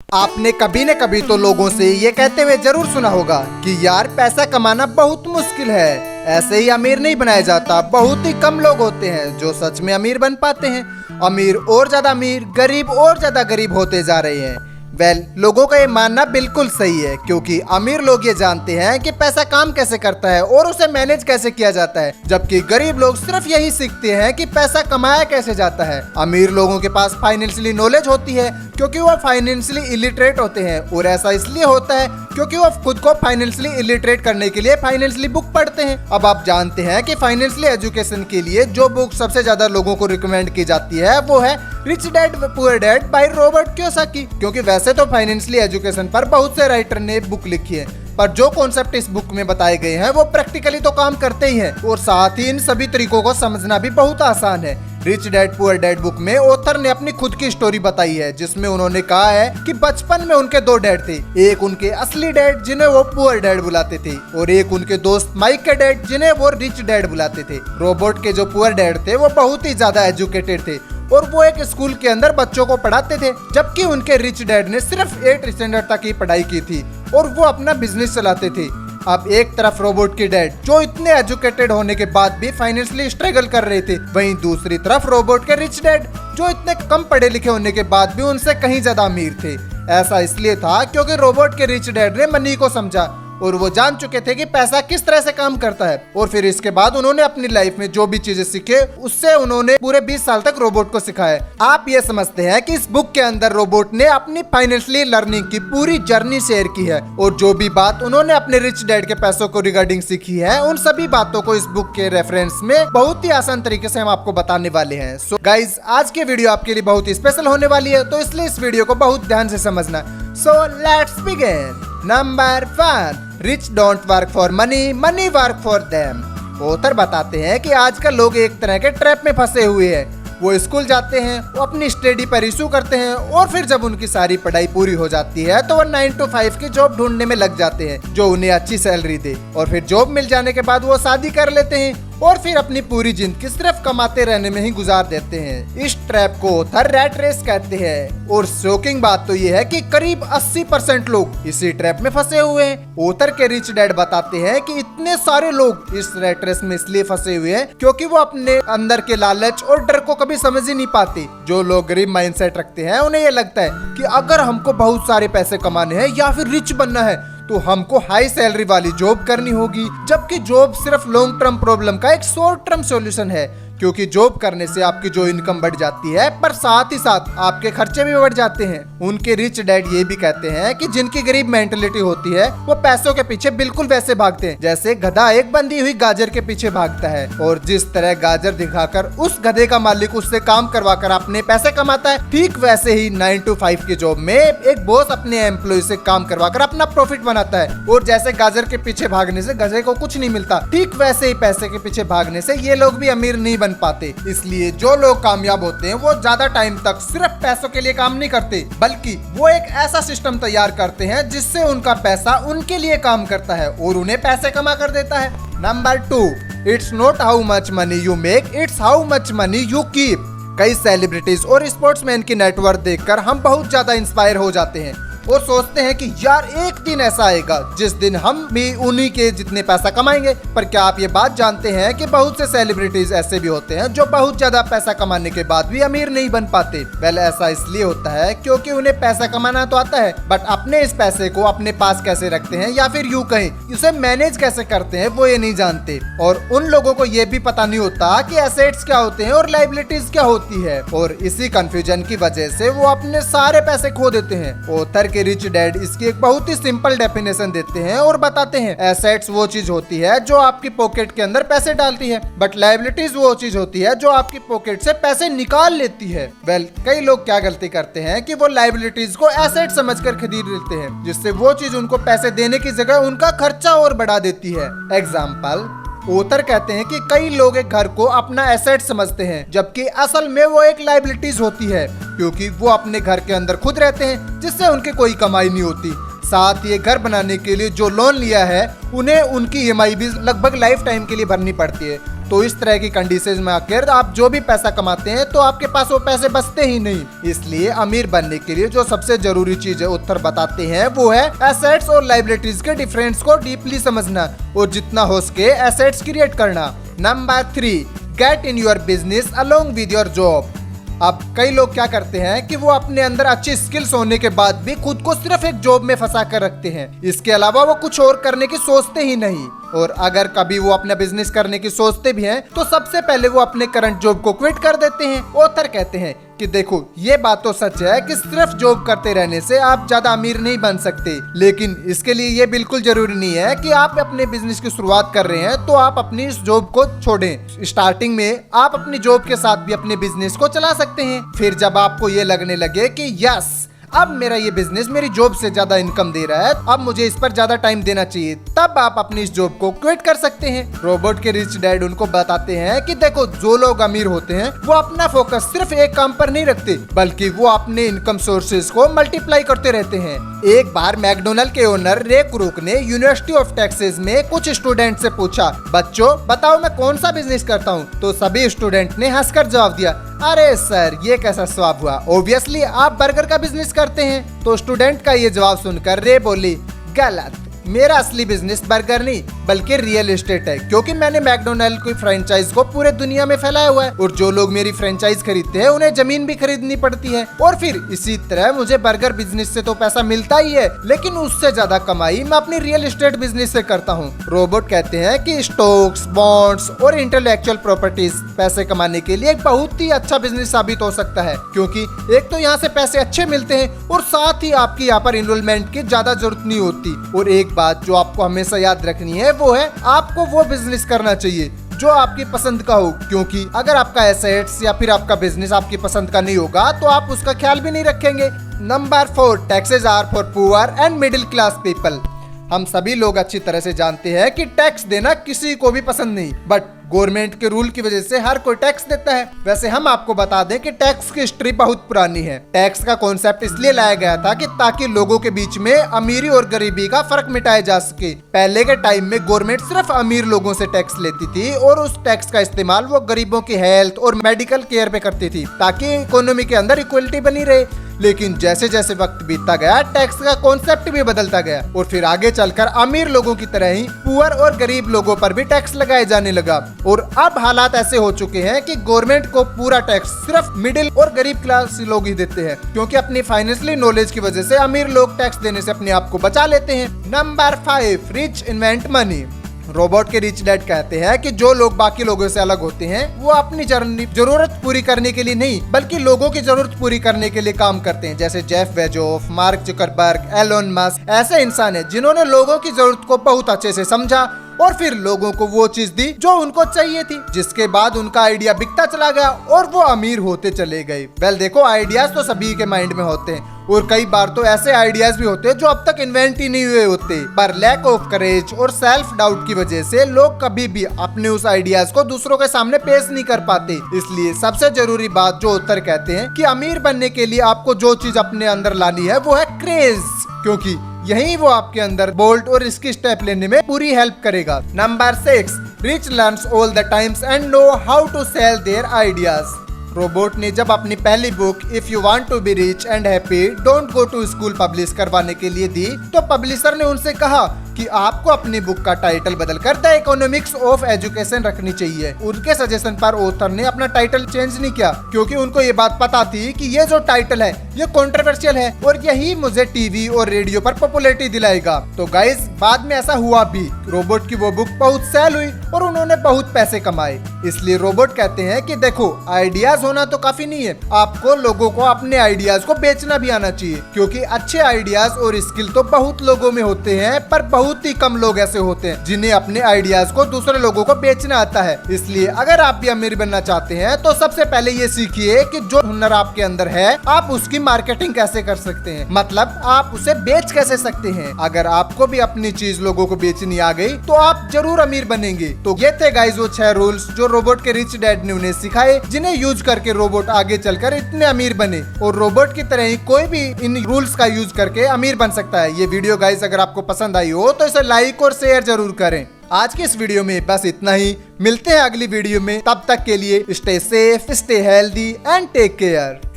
आपने कभी न कभी तो लोगों से ये कहते हुए जरूर सुना होगा कि यार पैसा कमाना बहुत मुश्किल है, ऐसे ही अमीर नहीं बनाया जाता। बहुत ही कम लोग होते हैं जो सच में अमीर बन पाते हैं। अमीर और ज्यादा अमीर, गरीब और ज्यादा गरीब होते जा रहे हैं। लोगों का ये मानना बिल्कुल सही है, क्योंकि अमीर लोग ये जानते हैं कि पैसा काम कैसे करता है और उसे मैनेज कैसे किया जाता है, जबकि गरीब लोग सिर्फ यही सीखते हैं कि पैसा कमाया कैसे जाता है। अमीर लोगों के पास फाइनेंशियली नॉलेज होती है क्योंकि वो फाइनेंशियली इलिटरेट होते हैं, और ऐसा इसलिए होता है क्योंकि वो खुद को फाइनेंशियली इलिटरेट करने के लिए फाइनेंशियली बुक पढ़ते हैं। अब आप जानते हैं कि फाइनेंशियली एजुकेशन के लिए जो बुक सबसे ज्यादा लोगों को रिकमेंड की जाती है वो है rich dad poor dad by Robert Kiyosaki, क्योंकि वैसे तो फाइनेंशियली एजुकेशन पर बहुत से राइटर ने बुक लिखी है, पर जो कॉन्सेप्ट इस बुक में बताए गए हैं वो प्रैक्टिकली तो काम करते ही हैं, और साथ ही इन सभी तरीकों को समझना भी बहुत आसान है। Rich dad poor dad book में ऑथर ने अपनी खुद की स्टोरी बताई है, जिसमें उन्होंने कहा है कि बचपन में उनके दो डैड थे, एक उनके असली डैड जिन्हें वो पुअर डैड बुलाते थे, और एक उनके दोस्त माइक के डैड जिन्हें वो रिच डैड बुलाते थे। रॉबर्ट के जो पुअर डैड थे वो बहुत ही ज्यादा एजुकेटेड थे और वो एक स्कूल के अंदर बच्चों को पढ़ाते थे, जबकि उनके रिच डैड ने सिर्फ 8th स्टैंडर्ड तक ही पढ़ाई की थी और वो अपना बिजनेस चलाते थे। अब एक तरफ रोबोट के डैड जो इतने एजुकेटेड होने के बाद भी फाइनेंशियली स्ट्रगल कर रहे थे, वहीं दूसरी तरफ रोबोट के रिच डैड जो इतने कम पढ़े लिखे होने के बाद भी उनसे कहीं ज्यादा अमीर थे। ऐसा इसलिए था क्योंकि रोबोट के रिच डैड ने मनी को समझा और वो जान चुके थे कि पैसा किस तरह से काम करता है, और फिर इसके बाद उन्होंने अपनी लाइफ में जो भी चीजें सीखे उससे उन्होंने पूरे 20 साल तक रोबोट को सिखाया। आप ये समझते हैं कि इस बुक के अंदर रोबोट ने अपनी फाइनेंशियली लर्निंग की पूरी जर्नी शेयर की है, और जो भी बात उन्होंने अपने रिच डैड के पैसों को रिगार्डिंग सीखी है उन सभी बातों को इस बुक के रेफरेंस में बहुत ही आसान तरीके से हम आपको बताने वाले हैं। सो गाइज, आज की वीडियो आपके लिए बहुत ही स्पेशल होने वाली है, तो इसलिए इस वीडियो को बहुत ध्यान से समझना। So let's begin. Number 1, rich don't work for money, money work for them. Author बताते हैं कि आजकल लोग एक तरह के ट्रैप में फंसे हुए हैं। वो स्कूल जाते हैं, वो अपनी स्टडी पर इशू करते हैं, और फिर जब उनकी सारी पढ़ाई पूरी हो जाती है तो वो 9 to 5 की जॉब ढूंढने में लग जाते हैं जो उन्हें अच्छी सैलरी दे, और फिर जॉब मिल जाने के बाद वो शादी कर लेते हैं और फिर अपनी पूरी जिंदगी सिर्फ कमाते रहने में ही गुजार देते हैं। इस ट्रैप को ऑथर रैट रेस कहते हैं, और शॉकिंग बात तो ये है कि करीब 80% लोग इसी ट्रैप में फंसे हुए हैं। ऑथर के रिच डैड बताते हैं कि इतने सारे लोग इस रैट रेस में इसलिए फंसे हुए हैं क्योंकि वो अपने अंदर के लालच और डर को कभी समझ ही नहीं पाते। जो लोग गरीब माइंडसेट रखते हैं उन्हें ये लगता है कि अगर हमको बहुत सारे पैसे कमाने हैं या फिर रिच बनना है तो हमको हाई सैलरी वाली जॉब करनी होगी, जबकि जॉब सिर्फ लॉन्ग टर्म प्रॉब्लम का एक शॉर्ट टर्म सॉल्यूशन है, क्योंकि जॉब करने से आपकी जो इनकम बढ़ जाती है पर साथ ही साथ आपके खर्चे भी बढ़ जाते हैं। उनके रिच डैड ये भी कहते हैं कि जिनकी गरीब मेंटेलिटी होती है वो पैसों के पीछे बिल्कुल वैसे भागते हैं जैसे गधा एक बंधी हुई गाजर के पीछे भागता है, और जिस तरह गाजर दिखाकर उस गधे का मालिक उससे काम करवाकर अपने पैसे कमाता है, ठीक वैसे ही 9 to 5 की जॉब में एक बॉस अपने एम्प्लॉय से काम करवाकर अपना प्रॉफिट बनाता है, और जैसे गाजर के पीछे भागने से गधे को कुछ नहीं मिलता, ठीक वैसे ही पैसे के पीछे भागने से ये लोग भी अमीर नहीं पाते। इसलिए जो लोग कामयाब होते हैं वो ज्यादा टाइम तक सिर्फ पैसों के लिए काम नहीं करते, बल्कि वो एक ऐसा सिस्टम तैयार करते हैं जिससे उनका पैसा उनके लिए काम करता है और उन्हें पैसे कमा कर देता है। Number 2, it's not how much money you make, it's how much money you keep. कई सेलिब्रिटीज और स्पोर्ट्समैन की नेटवर्थ देखकर हम बहुत ज्यादा इंस्पायर हो जाते हैं और सोचते हैं कि यार एक दिन ऐसा आएगा जिस दिन हम भी उन्हीं के जितने पैसा कमाएंगे। पर क्या आप ये बात जानते हैं कि बहुत से सेलिब्रिटीज ऐसे भी होते हैं जो बहुत ज्यादा पैसा कमाने के बाद भी अमीर नहीं बन पाते। ऐसा इसलिए होता है क्योंकि उन्हें पैसा कमाना तो आता है, बट अपने इस पैसे को अपने पास कैसे रखते हैं या फिर यूं कहें उसे मैनेज कैसे करते हैं वो ये नहीं जानते, और उन लोगों को ये भी पता नहीं होता कि एसेट्स क्या होते हैं और लायबिलिटीज क्या होती है, और इसी कंफ्यूजन की वजह से वो अपने सारे पैसे खो देते हैं। ऑथर रिच डैड इसकी एक बहुत ही सिंपल डेफिनेशन देते हैं और बताते हैं एसेट्स वो चीज होती है जो आपकी पॉकेट के अंदर पैसे डालती है, बट लायबिलिटीज वो चीज होती है जो आपकी पॉकेट से पैसे निकाल लेती है। कई लोग क्या गलती करते हैं कि वो लायबिलिटीज को एसेट समझकर खरीद लेते हैं, जिससे वो चीज उनको पैसे देने की जगह उनका खर्चा और बढ़ा देती है। एग्जाम्पल, ऑथर कहते हैं कि कई लोग एक घर को अपना एसेट समझते हैं, जबकि असल में वो एक लायबिलिटीज होती है, क्योंकि वो अपने घर के अंदर खुद रहते हैं जिससे उनकी कोई कमाई नहीं होती। साथ ये घर बनाने के लिए जो लोन लिया है उन्हें उनकी ईएमआई भी लगभग लाइफ टाइम के लिए भरनी पड़ती है, तो इस तरह की कंडीशन में आकर आप जो भी पैसा कमाते हैं तो आपके पास वो पैसे बचते ही नहीं। इसलिए अमीर बनने के लिए जो सबसे जरूरी चीज है उत्तर बताते हैं वो है एसेट्स और लायबिलिटीज के डिफरेंस को डीपली समझना और जितना हो सके एसेट्स क्रिएट करना। Number 3, get in your business along with your job. अब कई लोग क्या करते हैं कि वो अपने अंदर अच्छी स्किल्स होने के बाद भी खुद को सिर्फ एक जॉब में फंसा कर रखते हैं, इसके अलावा वो कुछ और करने की सोचते ही नहीं। और अगर कभी वो अपना बिजनेस करने की सोचते भी हैं तो सबसे पहले वो अपने करंट जॉब को क्विट कर देते हैं। ऑथर कहते हैं कि देखो ये बात तो सच है कि सिर्फ जॉब करते रहने से आप ज्यादा अमीर नहीं बन सकते, लेकिन इसके लिए ये बिल्कुल जरूरी नहीं है कि आप अपने बिजनेस की शुरुआत कर रहे हैं तो आप अपनी इस जॉब को छोड़ें। स्टार्टिंग में आप अपनी जॉब के साथ भी अपने बिजनेस को चला सकते हैं। फिर जब आपको ये लगने लगे कि यस अब मेरा ये बिजनेस मेरी जॉब से ज्यादा इनकम दे रहा है, अब मुझे इस पर ज्यादा टाइम देना चाहिए, तब आप अपनी इस जॉब को क्विट कर सकते हैं। रॉबर्ट के रिच डैड उनको बताते हैं कि देखो जो लोग अमीर होते हैं वो अपना फोकस सिर्फ एक काम पर नहीं रखते, बल्कि वो अपने इनकम सोर्सेज को मल्टीप्लाई करते रहते हैं। एक बार मैकडोनल्ड के ओनर रे क्रूक ने यूनिवर्सिटी ऑफ टेक्सास में कुछ स्टूडेंट से पूछा, बच्चों बताओ मैं कौन सा बिजनेस करता हूँ? तो सभी स्टूडेंट ने हंसकर जवाब दिया, अरे सर ये कैसा सवाल हुआ, ऑब्वियसली आप बर्गर का बिजनेस करते हैं। तो स्टूडेंट का ये जवाब सुनकर रे बोली, गलत, मेरा असली बिजनेस बर्गर नहीं बल्कि रियल एस्टेट है, क्योंकि मैंने मैकडोनल्ड की फ्रेंचाइज को पूरे दुनिया में फैलाया हुआ है और जो लोग मेरी फ्रेंचाइज खरीदते हैं उन्हें जमीन भी खरीदनी पड़ती है और फिर इसी तरह मुझे बर्गर बिजनेस से तो पैसा मिलता ही है, लेकिन उससे ज्यादा कमाई मैं अपनी रियल एस्टेट बिजनेस से करता हूँ। रॉबर्ट कहते हैं कि स्टॉक्स, बॉन्ड्स और इंटेलेक्चुअल प्रॉपर्टीज पैसे कमाने के लिए एक बहुत ही अच्छा बिजनेस साबित हो सकता है, क्योंकि एक तो यहाँ से पैसे अच्छे मिलते हैं और साथ ही आपकी यहाँ पर इन्वॉल्वमेंट की ज्यादा जरूरत नहीं होती। और एक बात जो आपको हमेशा याद रखनी है वो है आपको वो बिजनेस करना चाहिए जो आपकी पसंद का हो, क्योंकि अगर आपका एसेट्स या फिर आपका बिजनेस आपकी पसंद का नहीं होगा तो आप उसका ख्याल भी नहीं रखेंगे। Number 4, taxes are for poor and middle class people. हम सभी लोग अच्छी तरह से जानते हैं कि टैक्स देना किसी को भी पसंद नहीं, बट गवर्नमेंट के रूल की वजह से हर कोई टैक्स देता है। वैसे हम आपको बता दें कि टैक्स की हिस्ट्री बहुत पुरानी है। टैक्स का कॉन्सेप्ट इसलिए लाया गया था कि ताकि लोगों के बीच में अमीरी और गरीबी का फर्क मिटाया जा सके। पहले के टाइम में गवर्नमेंट सिर्फ अमीर लोगों से टैक्स लेती थी और उस टैक्स का इस्तेमाल वो गरीबों की हेल्थ और मेडिकल केयर पे करती थी ताकि इकोनॉमी के अंदर इक्वलिटी बनी रहे। लेकिन जैसे जैसे वक्त बीतता गया टैक्स का कॉन्सेप्ट भी बदलता गया और फिर आगे चलकर अमीर लोगों की तरह ही पुअर और गरीब लोगों पर भी टैक्स लगाए जाने लगा। और अब हालात ऐसे हो चुके हैं कि गवर्नमेंट को पूरा टैक्स सिर्फ मिडिल और गरीब क्लास लोग ही देते हैं, क्योंकि अपनी फाइनेंशियल नॉलेज की वजह से अमीर लोग टैक्स देने से अपने आप को बचा लेते हैं। Number 5, rich invent money. Robert के रिच डैड कहते हैं कि जो लोग बाकी लोगों से अलग होते हैं वो अपनी जरूरत पूरी करने के लिए नहीं बल्कि लोगों की जरूरत पूरी करने के लिए काम करते हैं। जैसे Jeff Bezos, Mark Zuckerberg, Elon Musk ऐसे इंसान हैं जिन्होंने लोगों की जरूरत को बहुत अच्छे से समझा और फिर लोगों को वो चीज दी जो उनको चाहिए थी, जिसके बाद उनका आइडिया बिकता चला गया और वो अमीर होते चले गए। वेल देखो, आइडियाज तो सभी के माइंड में होते हैं और कई बार तो ऐसे आइडियाज भी होते हैं जो अब तक इन्वेंट ही नहीं हुए होते, पर लैक ऑफ करेज और सेल्फ डाउट की वजह से लोग कभी भी अपने उस आइडियाज को दूसरों के सामने पेश नहीं कर पाते। इसलिए सबसे जरूरी बात जो उत्तर कहते हैं कि अमीर बनने के लिए आपको जो चीज अपने अंदर लानी है वो है क्रेज, क्योंकि यही वो आपके अंदर बोल्ड और रिस्की स्टेप लेने में पूरी हेल्प करेगा। Number 6, rich learns all the times and know how to sell their ideas. Robert ने जब अपनी पहली book if you want to be rich and happy don't go to school publish करवाने के लिए दी तो पब्लिशर ने उनसे कहा कि आपको अपनी बुक का टाइटल बदलकर द इकोनॉमिक्स ऑफ एजुकेशन रखनी चाहिए। उनके सजेशन पर ऑथर ने अपना टाइटल चेंज नहीं किया, क्योंकि उनको ये बात पता थी कि ये जो टाइटल है ये कंट्रोवर्शियल है और यही मुझे टीवी और रेडियो पर पॉपुलैरिटी दिलाएगा। तो गाइस, बाद में ऐसा हुआ भी। रॉबर्ट की वो बुक बहुत सेल हुई और उन्होंने बहुत पैसे कमाए। इसलिए रॉबर्ट कहते हैं कि देखो, आइडियाज होना तो काफी नहीं है, आपको लोगों को अपने आइडियाज को बेचना भी आना चाहिए, क्योंकि अच्छे आइडियाज और स्किल तो बहुत लोगों में होते हैं पर बहुत ही कम लोग ऐसे होते हैं जिन्हें अपने आइडियाज को दूसरे लोगों को बेचना आता है। इसलिए अगर आप भी अमीर बनना चाहते हैं तो सबसे पहले ये सीखिए कि जो हुनर आपके अंदर है आप उसकी मार्केटिंग कैसे कर सकते हैं, मतलब आप उसे बेच कैसे सकते हैं। अगर आपको भी अपनी चीज लोगों को बेचनी आ गई तो आप जरूर अमीर बनेंगे। तो ये थे गाइस वो 6 रूल्स जो रॉबर्ट के रिच डैड ने उन्हें सिखाए, जिन्हें यूज करके रॉबर्ट आगे चलकर इतने अमीर बने और रॉबर्ट की तरह ही कोई भी इन रूल्स का यूज करके अमीर बन सकता है। ये वीडियो गाइस अगर आपको पसंद आई हो तो इसे लाइक और शेयर जरूर करें। आज के इस वीडियो में बस इतना ही। मिलते हैं अगली वीडियो में, तब तक के लिए stay safe, stay healthy and take care.